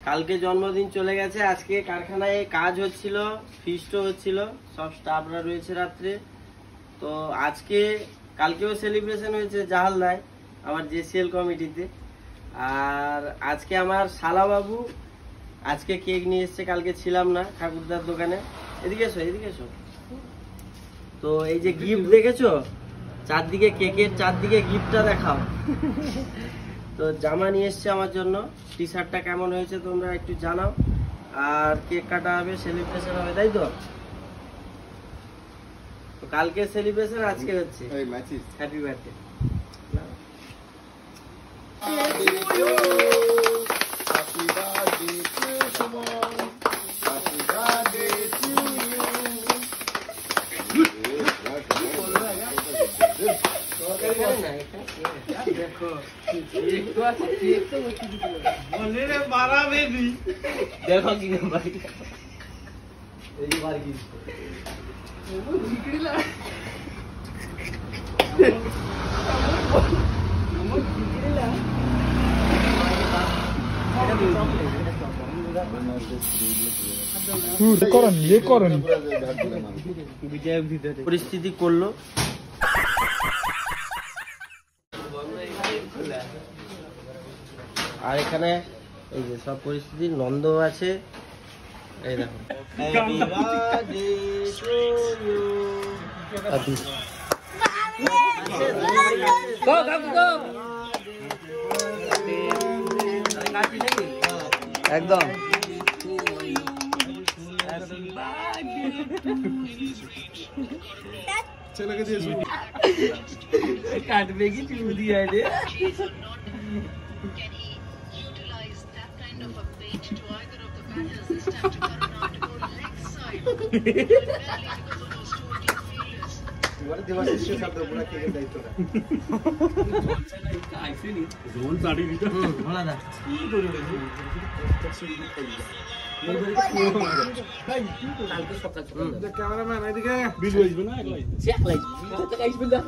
কালকে জন্মদিন চলে গেছে, আজকে কারখানায় কাজ হচ্ছিল, ফিস্টও হচ্ছিল, সব স্টাফরা রয়েছে রাত্রে। তো আজকে কালকেও সেলিব্রেশন হয়েছে জাহালদায় আমার জেসিএল কমিটিতে। আর আজকে আমার শালাবাবু আজকে কেক নিয়ে এসছে, কালকে ছিলাম না ঠাকুরদার দোকানে। এদিকে এসো, এদিকে এসো। তো এই যে গিফট দেখেছো, চারদিকে কেকের চারদিকে গিফটটা দেখাও। তো জামা নিয়ে এসছে আমার জন্য, টি শার্টটা কেমন হয়েছে তোমরা একটু জানাও। আর কেক কাটা হবে, সেলিব্রেশন হবে, তাই তো? কালকে সেলিব্রেশন, আজকে হচ্ছে হ্যাপি বার্থডে। দেখো কি পরিস্থিতি করলো। আর এখানে এই যে সব পরিস্থিতি, নন্দ আছে, এই দেখো। একদম কাটবে কি চুদি আইডে। ক্যামেরাম্যান এদিকে ভিডিও আসবে না।